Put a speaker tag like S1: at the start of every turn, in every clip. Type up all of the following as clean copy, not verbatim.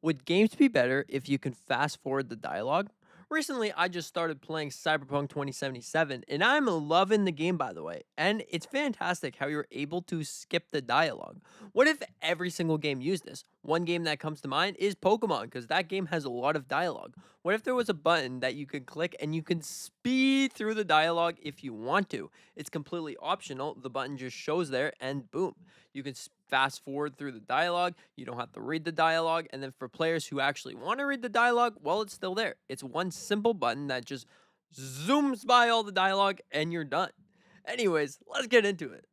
S1: Would games be better if you can fast forward the dialogue? Recently, I just started playing Cyberpunk 2077, and I'm loving the game, by the way. And it's fantastic how you're able to skip the dialogue. What if every single game used this? One game that comes to mind is Pokemon, because that game has a lot of dialogue. What if there was a button that you could click and you can speed through the dialogue if you want to? It's completely optional. The button just shows there, and boom, you can fast forward through the dialogue. You don't have to read the dialogue. And then for players who actually want to read the dialogue, well, it's still there. It's one simple button that just zooms by all the dialogue and you're done. Anyways, let's get into it.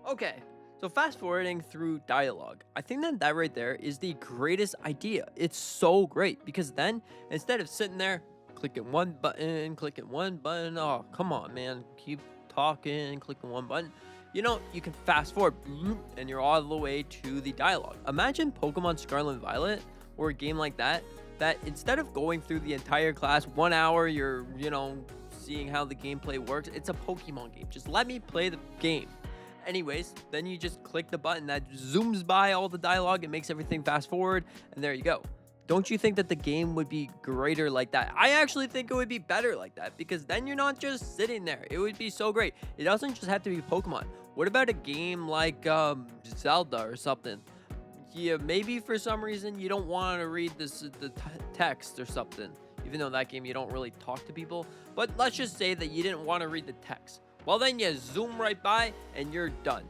S1: Okay, so fast forwarding through dialogue. I think that right there is the greatest idea. It's so great because then instead of sitting there clicking one button, oh, come on, man, keep talking, clicking one button. You can fast forward and you're all the way to the dialogue. Imagine Pokemon Scarlet and Violet or a game like that instead of going through the entire class 1 hour, you're, seeing how the gameplay works. It's a Pokemon game. Just let me play the game. Anyways, then you just click the button that zooms by all the dialogue and makes everything fast forward, and there you go. Don't you think that the game would be greater like that? I actually think it would be better like that because then you're not just sitting there. It would be so great. It doesn't just have to be Pokemon. What about a game like Zelda or something? Yeah, maybe for some reason you don't want to read the text or something, even though that game you don't really talk to people. But let's just say that you didn't want to read the text. Well, then you zoom right by and you're done.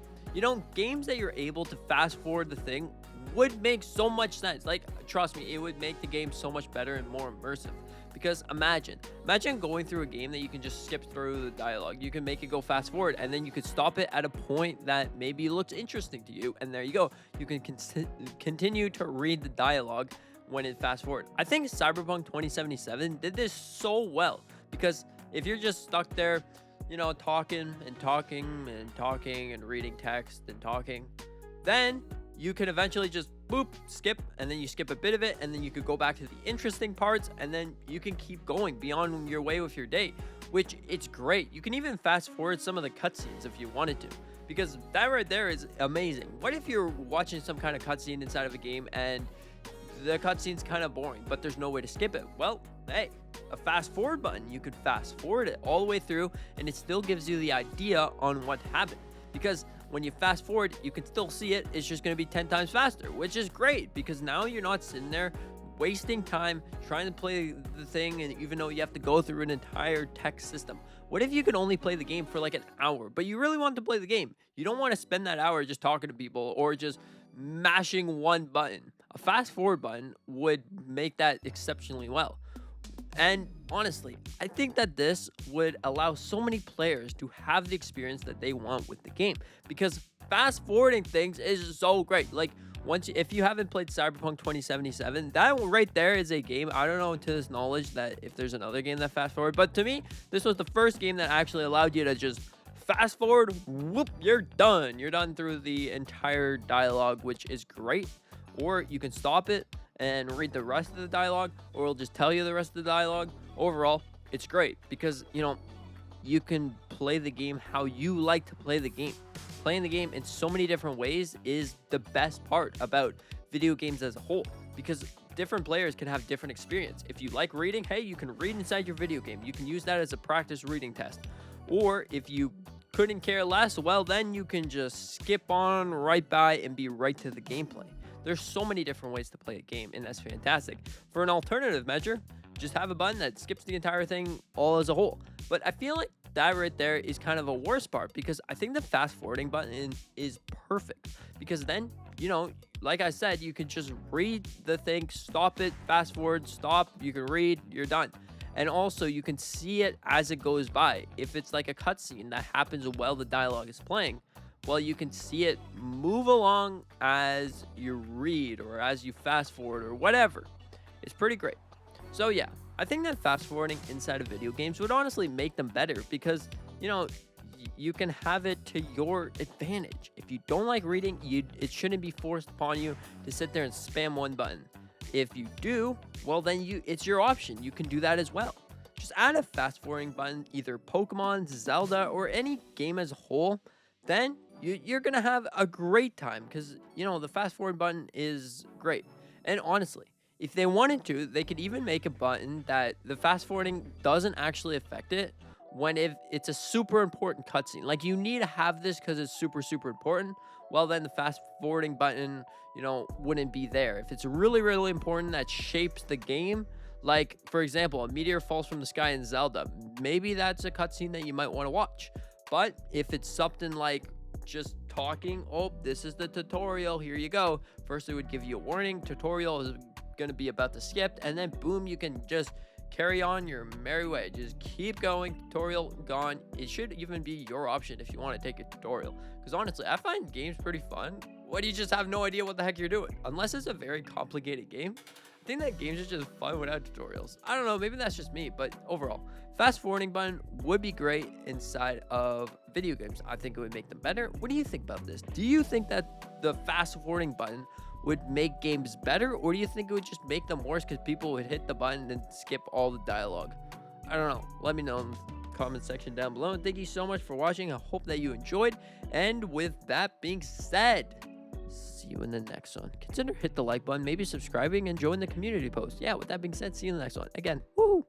S1: Games that you're able to fast forward the thing would make so much sense. Like, trust me, it would make the game so much better and more immersive. Because imagine going through a game that you can just skip through the dialogue. You can make it go fast forward, and then you could stop it at a point that maybe looks interesting to you, and there you go. You can continue to read the dialogue when it fast forward. I think Cyberpunk 2077 did this so well because if you're just stuck there, talking and talking and talking and reading text and talking, then you can eventually just boop, skip, and then you skip a bit of it, and then you could go back to the interesting parts, and then you can keep going beyond your way with your day, which it's great. You can even fast forward some of the cutscenes if you wanted to, because that right there is amazing. What if you're watching some kind of cutscene inside of a game and the cutscene's kind of boring, but there's no way to skip it? Well, hey, a fast forward button, you could fast forward it all the way through, and it still gives you the idea on what happened. Because when you fast forward, you can still see it. It's just going to be 10 times faster, which is great because now you're not sitting there wasting time trying to play the thing, and even though you have to go through an entire text system. What if you could only play the game for like an hour, but you really want to play the game? You don't want to spend that hour just talking to people or just mashing one button. A fast forward button would make that exceptionally well. And honestly, I think that this would allow so many players to have the experience that they want with the game because fast forwarding things is so great. Like, if you haven't played Cyberpunk 2077, that right there is a game. I don't know to this knowledge that if there's another game that fast forward, but to me, this was the first game that actually allowed you to just fast forward, whoop, you're done. You're done through the entire dialogue, which is great. Or you can stop it and read the rest of the dialogue, or it'll just tell you the rest of the dialogue. Overall, it's great because, you can play the game how you like to play the game. Playing the game in so many different ways is the best part about video games as a whole because different players can have different experience. If you like reading, hey, you can read inside your video game. You can use that as a practice reading test. Or if you couldn't care less, well, then you can just skip on right by and be right to the gameplay. There's so many different ways to play a game, and that's fantastic. For an alternative measure, just have a button that skips the entire thing all as a whole. But I feel like that right there is kind of a worse part because I think the fast forwarding button is perfect because then, like I said, you can just read the thing, stop it, fast forward, stop, you can read, you're done. And also you can see it as it goes by. If it's like a cutscene that happens while the dialogue is playing, well, you can see it move along as you read or as you fast forward or whatever. It's pretty great. So yeah, I think that fast forwarding inside of video games would honestly make them better because, you can have it to your advantage. If you don't like reading, it shouldn't be forced upon you to sit there and spam one button. If you do, well, then it's your option. You can do that as well. Just add a fast forwarding button, either Pokemon, Zelda, or any game as a whole. Then you're gonna have a great time because the fast forward button is great. And honestly, if they wanted to, they could even make a button that the fast forwarding doesn't actually affect it when if it's a super important cutscene. Like you need to have this because it's super super important. Well, then the fast forwarding button, wouldn't be there. If it's really really important that shapes the game, like for example, a meteor falls from the sky in Zelda, maybe that's a cutscene that you might want to watch. But if it's something like just talking, oh, this is the tutorial, here you go. First, it would give you a warning. Tutorial is going to be about to skip, and then boom, you can just carry on your merry way. Just keep going. Tutorial gone. It should even be your option if you want to take a tutorial. Because honestly, I find games pretty fun when you just have no idea what the heck you're doing. Unless it's a very complicated game, I think that games are just fun without tutorials. I don't know, maybe that's just me, but overall, fast forwarding button would be great inside of video games. I think it would make them better. What do you think about this? Do you think that the fast forwarding button would make games better, or do you think it would just make them worse because people would hit the button and skip all the dialogue? I don't know. Let me know in the comment section down below. And thank you so much for watching. I hope that you enjoyed. And with that being said, see you in the next one. Consider hit the like button, maybe subscribing, and join the community post. Yeah, with that being said, see you in the next one. Again, woo!